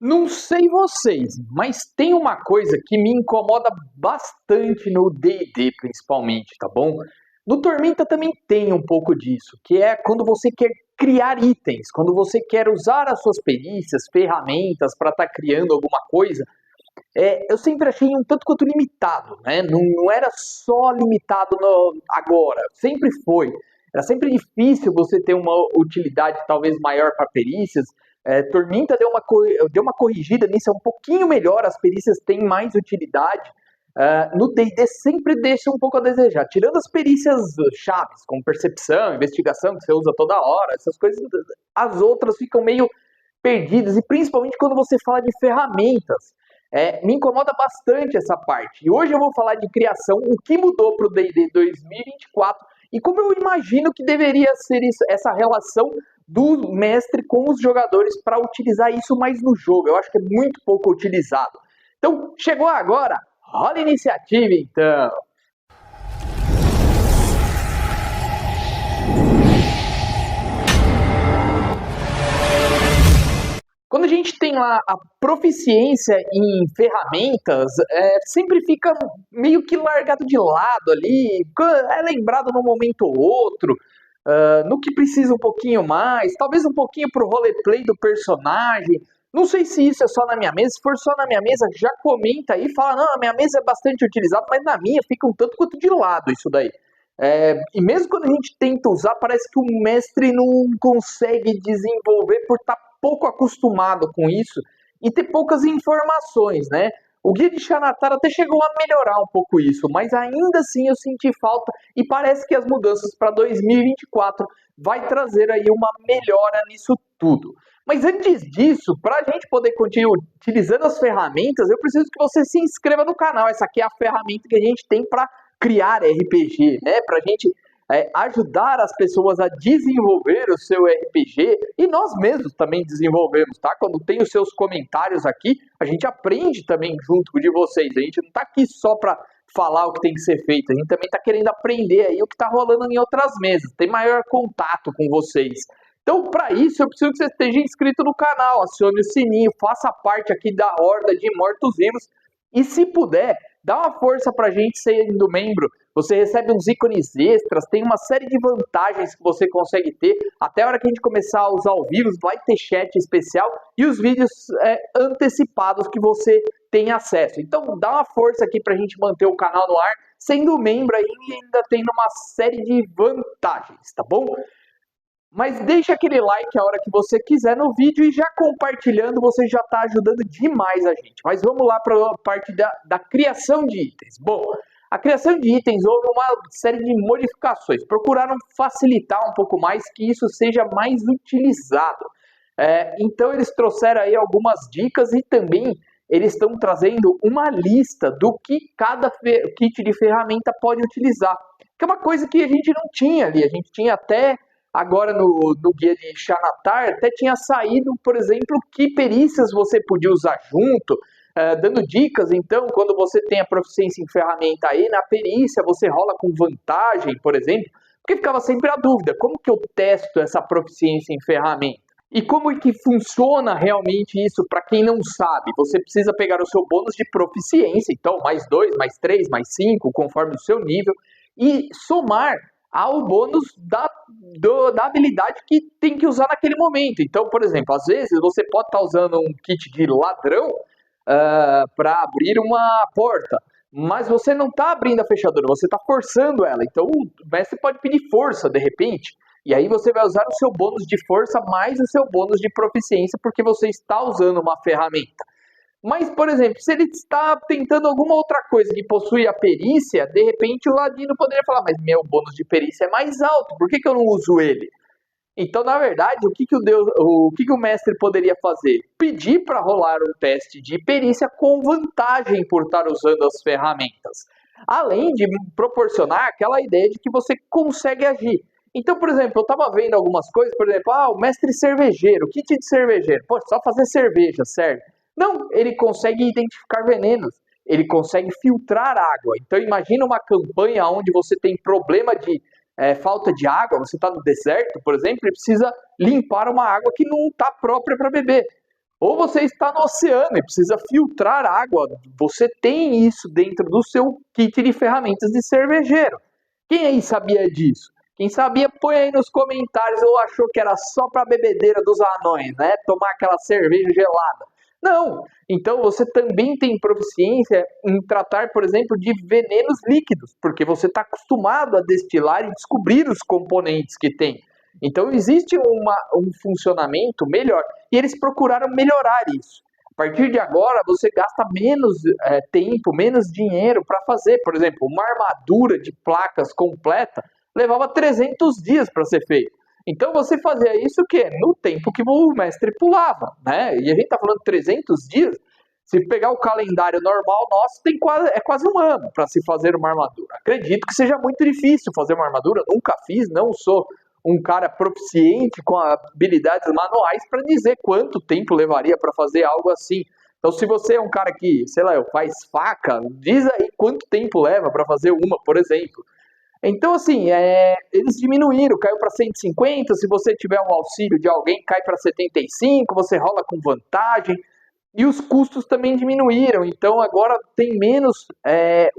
Não sei vocês, mas tem uma coisa que me incomoda bastante no D&D, principalmente, tá bom? No Tormenta também tem um pouco disso, que é quando você quer criar itens, quando você quer usar as suas perícias, ferramentas para estar criando alguma coisa. Eu sempre achei um tanto quanto limitado, né? Não era só limitado agora, sempre foi. Era sempre difícil você ter uma utilidade talvez maior para perícias. Tormenta deu uma corrigida nisso, é um pouquinho melhor, as perícias têm mais utilidade. No D&D sempre deixa um pouco a desejar, tirando as perícias chaves, como percepção, investigação, que você usa toda hora, essas coisas, as outras ficam meio perdidas, e principalmente quando você fala de ferramentas. Me incomoda bastante essa parte. E hoje eu vou falar de criação, o que mudou para o D&D 2024 e como eu imagino que deveria ser isso, essa relação do mestre com os jogadores para utilizar isso mais no jogo. Eu acho que é muito pouco utilizado. Então, chegou agora, rola a iniciativa então! Quando a gente tem lá a proficiência em ferramentas, sempre fica meio que largado de lado ali, é lembrado num momento ou outro, no que precisa um pouquinho mais, talvez um pouquinho pro roleplay do personagem. Não sei se isso é só na minha mesa, se for só na minha mesa, já comenta aí, fala, não, a minha mesa é bastante utilizada, mas na minha fica um tanto quanto de lado isso daí. E mesmo quando a gente tenta usar, parece que o mestre não consegue desenvolver por estar pouco acostumado com isso e ter poucas informações, né? O guia de Xanatar até chegou a melhorar um pouco isso, mas ainda assim eu senti falta e parece que as mudanças para 2024 vai trazer aí uma melhora nisso tudo. Mas antes disso, para a gente poder continuar utilizando as ferramentas, eu preciso que você se inscreva no canal. Essa aqui é a ferramenta que a gente tem para criar RPG, né? Para a gente ajudar as pessoas a desenvolver o seu RPG e nós mesmos também desenvolvemos, tá? Quando tem os seus comentários aqui, a gente aprende também junto de vocês. A gente não tá aqui só para falar o que tem que ser feito, a gente também tá querendo aprender aí o que tá rolando em outras mesas, tem maior contato com vocês. Então, para isso, eu preciso que você esteja inscrito no canal, acione o sininho, faça parte aqui da horda de mortos-vivos e, se puder, dá uma força pra gente sendo membro. Você recebe uns ícones extras, tem uma série de vantagens que você consegue ter. Até a hora que a gente começar a usar ao vivo, vai ter chat especial e os vídeos antecipados que você tem acesso. Então dá uma força aqui pra gente manter o canal no ar, sendo membro aí e ainda tendo uma série de vantagens, tá bom? Mas deixa aquele like a hora que você quiser no vídeo e já compartilhando você já está ajudando demais a gente. Mas vamos lá para a parte da criação de itens. Bom, a criação de itens houve uma série de modificações. Procuraram facilitar um pouco mais que isso seja mais utilizado. Então eles trouxeram aí algumas dicas e também eles estão trazendo uma lista do que cada kit de ferramenta pode utilizar. Que é uma coisa que a gente não tinha ali. A gente tinha até... Agora no guia de Xanatar até tinha saído, por exemplo, que perícias você podia usar junto, dando dicas. Então, quando você tem a proficiência em ferramenta aí, na perícia você rola com vantagem, por exemplo, porque ficava sempre a dúvida, como que eu testo essa proficiência em ferramenta? E como é que funciona realmente isso para quem não sabe? Você precisa pegar o seu bônus de proficiência, então mais 2, mais 3, mais 5, conforme o seu nível, e somar ao bônus da habilidade que tem que usar naquele momento. Então, por exemplo, às vezes você pode estar usando um kit de ladrão para abrir uma porta, mas você não está abrindo a fechadura, você está forçando ela. Então o mestre pode pedir força de repente, e aí você vai usar o seu bônus de força mais o seu bônus de proficiência, porque você está usando uma ferramenta. Mas, por exemplo, se ele está tentando alguma outra coisa que possui a perícia, de repente o ladino poderia falar, mas meu bônus de perícia é mais alto, por que eu não uso ele? Então, na verdade, o que o mestre poderia fazer? Pedir para rolar um teste de perícia com vantagem por estar usando as ferramentas. Além de proporcionar aquela ideia de que você consegue agir. Então, por exemplo, eu estava vendo algumas coisas, por exemplo, o mestre cervejeiro, kit de cervejeiro. Pô, só fazer cerveja, serve? Não, ele consegue identificar venenos, ele consegue filtrar água. Então imagina uma campanha onde você tem problema de falta de água, você está no deserto, por exemplo, e precisa limpar uma água que não está própria para beber. Ou você está no oceano e precisa filtrar água, você tem isso dentro do seu kit de ferramentas de cervejeiro. Quem aí sabia disso? Quem sabia, põe aí nos comentários ou achou que era só para bebedeira dos anões, né? Tomar aquela cerveja gelada. Não! Então você também tem proficiência em tratar, por exemplo, de venenos líquidos, porque você está acostumado a destilar e descobrir os componentes que tem. Então existe um funcionamento melhor e eles procuraram melhorar isso. A partir de agora você gasta menos tempo, menos dinheiro para fazer. Por exemplo, uma armadura de placas completa levava 300 dias para ser feita. Então você fazia isso que no tempo que o mestre pulava, né? E a gente está falando 300 dias. Se pegar o calendário normal nosso, é quase um ano para se fazer uma armadura. Acredito que seja muito difícil fazer uma armadura, nunca fiz, não sou um cara proficiente com habilidades manuais para dizer quanto tempo levaria para fazer algo assim. Então, se você é um cara que, sei lá, faz faca, diz aí quanto tempo leva para fazer uma, por exemplo. Então, assim, eles diminuíram, caiu para 150, se você tiver um auxílio de alguém, cai para 75, você rola com vantagem. E os custos também diminuíram, então agora tem menos,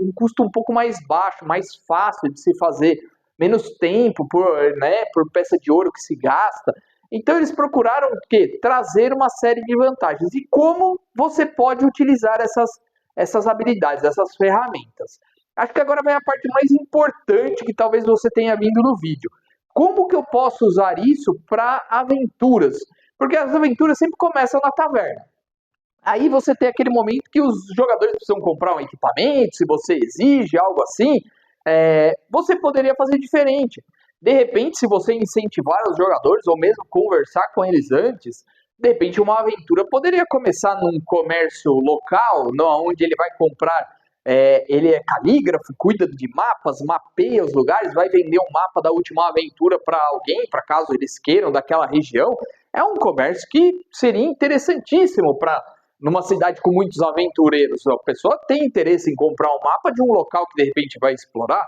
um custo um pouco mais baixo, mais fácil de se fazer, menos tempo por peça de ouro que se gasta. Então eles procuraram o quê? Trazer uma série de vantagens. E como você pode utilizar essas habilidades, essas ferramentas? Acho que agora vem a parte mais importante que talvez você tenha vindo no vídeo. Como que eu posso usar isso para aventuras? Porque as aventuras sempre começam na taverna. Aí você tem aquele momento que os jogadores precisam comprar um equipamento, se você exige algo assim, você poderia fazer diferente. De repente, se você incentivar os jogadores, ou mesmo conversar com eles antes, de repente uma aventura poderia começar num comércio local, onde ele vai comprar, ele é calígrafo, cuida de mapas, mapeia os lugares, vai vender um mapa da última aventura para alguém, para caso eles queiram daquela região. É um comércio que seria interessantíssimo para numa cidade com muitos aventureiros. A pessoa tem interesse em comprar um mapa de um local que de repente vai explorar,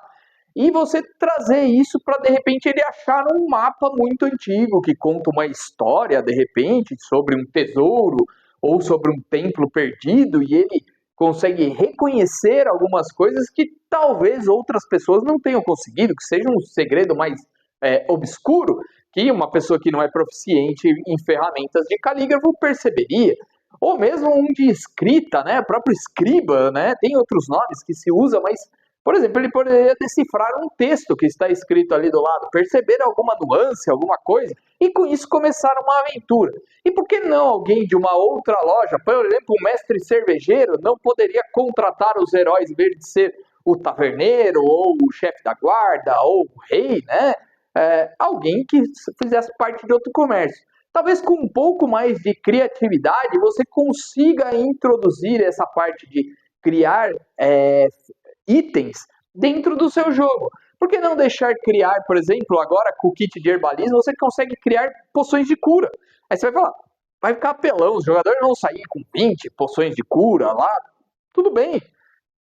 e você trazer isso para de repente ele achar um mapa muito antigo que conta uma história de repente sobre um tesouro ou sobre um templo perdido, e ele consegue reconhecer algumas coisas que talvez outras pessoas não tenham conseguido, que seja um segredo mais obscuro, que uma pessoa que não é proficiente em ferramentas de calígrafo perceberia. Ou mesmo um de escrita, né? O próprio escriba, né? Tem outros nomes que se usa, mas, por exemplo, ele poderia decifrar um texto que está escrito ali do lado, perceber alguma nuance, alguma coisa, e com isso começar uma aventura. E por que não alguém de uma outra loja, por exemplo, um mestre cervejeiro, não poderia contratar os heróis em vez de ser o taverneiro, ou o chefe da guarda, ou o rei, né? Alguém que fizesse parte de outro comércio. Talvez com um pouco mais de criatividade você consiga introduzir essa parte de criar itens dentro do seu jogo. Por que não deixar criar, por exemplo, agora com o kit de herbalismo, você consegue criar poções de cura. Aí você vai falar, vai ficar apelão, os jogadores vão sair com 20 poções de cura lá. Tudo bem.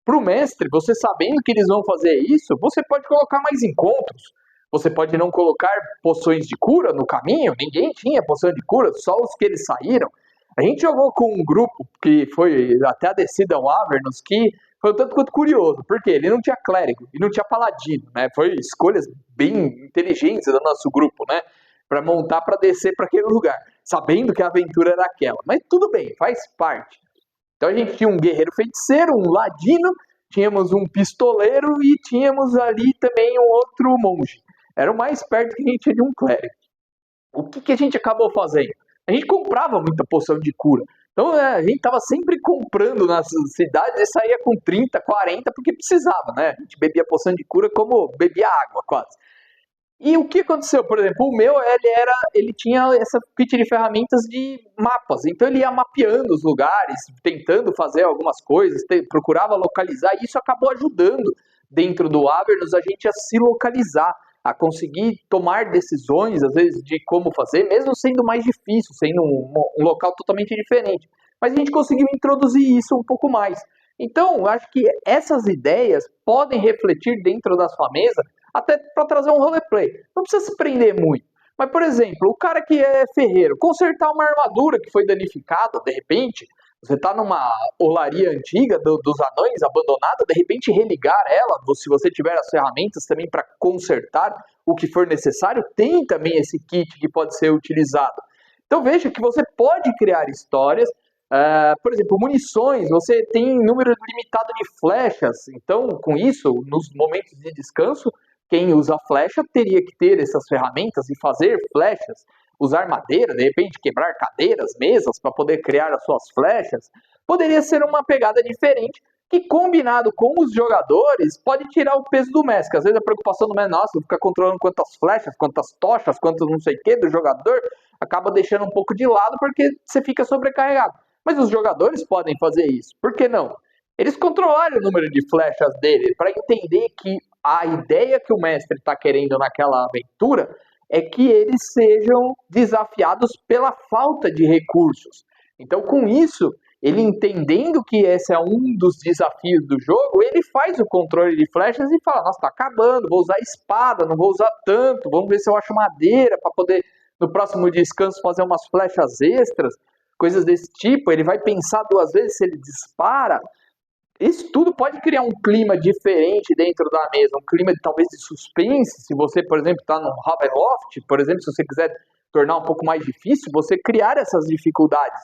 Para o mestre, você sabendo que eles vão fazer isso, você pode colocar mais encontros. Você pode não colocar poções de cura no caminho, ninguém tinha poção de cura, só os que eles saíram. A gente jogou com um grupo que foi até a descida ao Avernus, que foi um tanto quanto curioso, porque ele não tinha clérigo e não tinha paladino, né? Foi escolhas bem inteligentes do nosso grupo, né? Para montar para descer para aquele lugar, sabendo que a aventura era aquela. Mas tudo bem, faz parte. Então a gente tinha um guerreiro feiticeiro, um ladino, tínhamos um pistoleiro e tínhamos ali também um outro monge. Era o mais perto que a gente tinha de um clérigo. O que a gente acabou fazendo? A gente comprava muita poção de cura. Então a gente estava sempre comprando nas cidades e saía com 30, 40 porque precisava, né? A gente bebia poção de cura como bebia água, quase. E o que aconteceu? Por exemplo, o meu, ele tinha essa kit de ferramentas de mapas. Então ele ia mapeando os lugares, tentando fazer algumas coisas, procurava localizar, e isso acabou ajudando dentro do Avernus a gente a se localizar, a conseguir tomar decisões, às vezes, de como fazer, mesmo sendo mais difícil, sendo um local totalmente diferente. Mas a gente conseguiu introduzir isso um pouco mais. Então, eu acho que essas ideias podem refletir dentro da sua mesa, até para trazer um roleplay. Não precisa se prender muito, Mas, por exemplo, o cara que é ferreiro, consertar uma armadura que foi danificada, de repente, você está numa olaria antiga dos anões, abandonada, de repente religar ela, se você tiver as ferramentas também para consertar o que for necessário, tem também esse kit que pode ser utilizado. Então veja que você pode criar histórias, por exemplo, munições, você tem número limitado de flechas, então com isso, nos momentos de descanso, quem usa flecha teria que ter essas ferramentas e fazer flechas, usar madeira, de repente quebrar cadeiras, mesas para poder criar as suas flechas. Poderia ser uma pegada diferente que, combinado com os jogadores, pode tirar o peso do mestre. Às vezes a preocupação do mestre, nossa, ficar controlando quantas flechas, quantas tochas, quantos não sei o que do jogador, acaba deixando um pouco de lado porque você fica sobrecarregado. Mas os jogadores podem fazer isso, por que não? Eles controlaram o número de flechas dele para entender que a ideia que o mestre está querendo naquela aventura é que eles sejam desafiados pela falta de recursos. Então, com isso, ele entendendo que esse é um dos desafios do jogo, ele faz o controle de flechas e fala, nossa, tá acabando, vou usar espada, não vou usar tanto, vamos ver se eu acho madeira para poder, no próximo descanso, fazer umas flechas extras, coisas desse tipo. Ele vai pensar duas vezes se ele dispara. Isso tudo pode criar um clima diferente dentro da mesa, um clima talvez de suspense. Se você, por exemplo, está no Ravenloft, por exemplo, se você quiser tornar um pouco mais difícil, você criar essas dificuldades.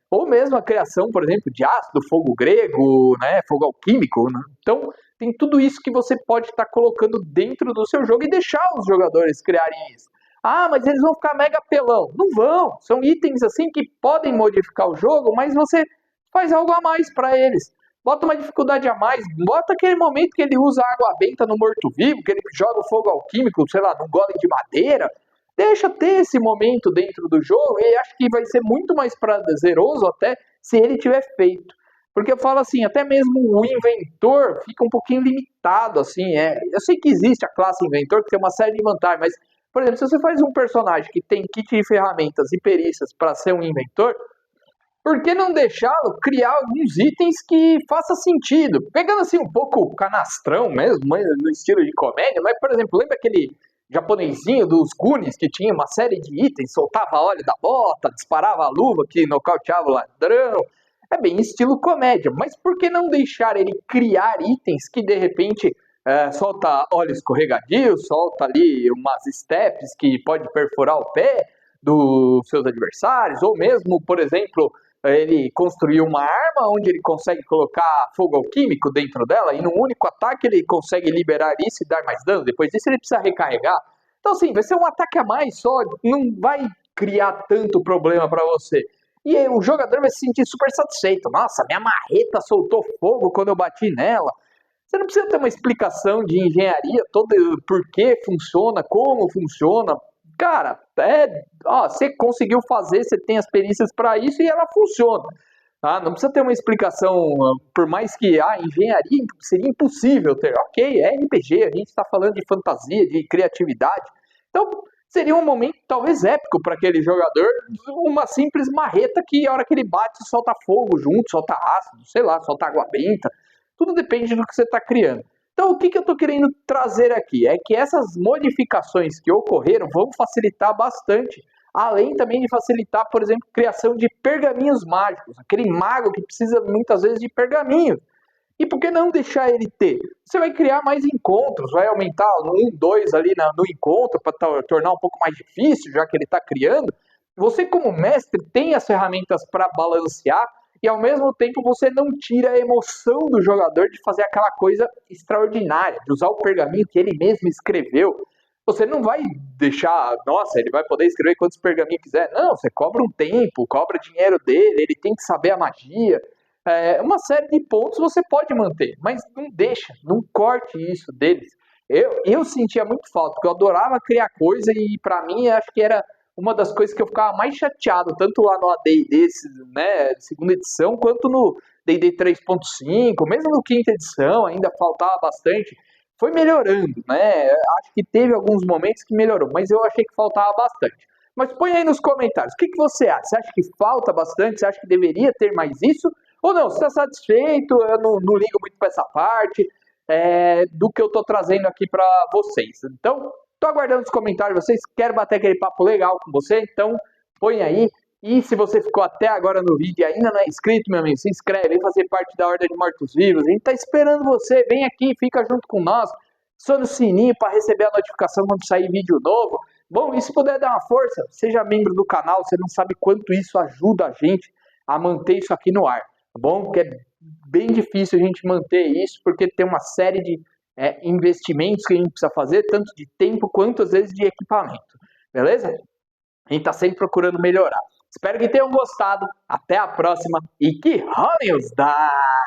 Ou mesmo a criação, por exemplo, de ácido, fogo grego, né, fogo alquímico. Né? Então, tem tudo isso que você pode estar colocando dentro do seu jogo e deixar os jogadores criarem isso. Ah, mas eles vão ficar mega apelão. Não vão. São itens assim que podem modificar o jogo, mas você faz algo a mais para eles. Bota uma dificuldade a mais. Bota aquele momento que ele usa água benta no morto-vivo, que ele joga o fogo alquímico, sei lá, num golem de madeira. Deixa ter esse momento dentro do jogo e acho que vai ser muito mais prazeroso até se ele tiver feito. Porque eu falo assim, até mesmo o inventor fica um pouquinho limitado, assim. Eu sei que existe a classe inventor, que tem uma série de vantagens, mas, por exemplo, se você faz um personagem que tem kit de ferramentas e perícias para ser um inventor, por que não deixá-lo criar alguns itens que faça sentido? Pegando assim um pouco canastrão mesmo, no estilo de comédia, mas, por exemplo, lembra aquele japonesinho dos Goonies que tinha uma série de itens, soltava óleo da bota, disparava a luva que nocauteava o ladrão? É bem estilo comédia, mas por que não deixar ele criar itens que de repente solta óleo escorregadio, solta ali umas steps que pode perfurar o pé dos seus adversários, ou mesmo, por exemplo, ele construiu uma arma onde ele consegue colocar fogo alquímico dentro dela e num único ataque ele consegue liberar isso e dar mais dano. Depois disso ele precisa recarregar. Então assim, vai ser um ataque a mais só, não vai criar tanto problema para você. E aí, o jogador vai se sentir super satisfeito. Nossa, minha marreta soltou fogo quando eu bati nela. Você não precisa ter uma explicação de engenharia toda, por que funciona, como funciona. Cara, você conseguiu fazer, você tem as perícias para isso e ela funciona. Tá? Não precisa ter uma explicação, por mais que a engenharia seria impossível ter. Ok, é RPG, a gente está falando de fantasia, de criatividade. Então, seria um momento talvez épico para aquele jogador, uma simples marreta que a hora que ele bate solta fogo junto, solta ácido, sei lá, solta água benta. Tudo depende do que você está criando. Então, o que eu estou querendo trazer aqui é que essas modificações que ocorreram vão facilitar bastante, além também de facilitar, por exemplo, a criação de pergaminhos mágicos, aquele mago que precisa muitas vezes de pergaminhos. E por que não deixar ele ter? Você vai criar mais encontros, vai aumentar no 1, 2 ali no encontro para tornar um pouco mais difícil, já que ele está criando. Você, como mestre, tem as ferramentas para balancear e ao mesmo tempo você não tira a emoção do jogador de fazer aquela coisa extraordinária, de usar o pergaminho que ele mesmo escreveu. Você não vai deixar, nossa, ele vai poder escrever quantos pergaminhos quiser. Não, você cobra um tempo, cobra dinheiro dele, ele tem que saber a magia. Uma série de pontos você pode manter, mas não deixa, não corte isso deles. Eu sentia muito falta, porque eu adorava criar coisa e pra mim acho que era uma das coisas que eu ficava mais chateado, tanto lá no AD&D, né, segunda edição, quanto no D&D 3.5, mesmo no quinta edição ainda faltava bastante. Foi melhorando, né? Acho que teve alguns momentos que melhorou, mas eu achei que faltava bastante. Mas põe aí nos comentários, o que você acha? Você acha que falta bastante? Você acha que deveria ter mais isso? Ou não, você está satisfeito? Eu não ligo muito para essa parte do que eu estou trazendo aqui para vocês. Então, Tô aguardando os comentários, vocês querem bater aquele papo legal com você? Então põe aí. E se você ficou até agora no vídeo e ainda não é inscrito, meu amigo, se inscreve, vem fazer parte da Horda de Mortos-Vivos. A gente tá esperando você, vem aqui, fica junto com nós. Aciona o sininho para receber a notificação quando sair vídeo novo. Bom, e se puder dar uma força, seja membro do canal, você não sabe quanto isso ajuda a gente a manter isso aqui no ar, tá bom? Porque é bem difícil a gente manter isso, porque tem uma série de investimentos que a gente precisa fazer, tanto de tempo quanto às vezes de equipamento, beleza? A gente tá sempre procurando melhorar. Espero que tenham gostado, até a próxima e que rolem os dados!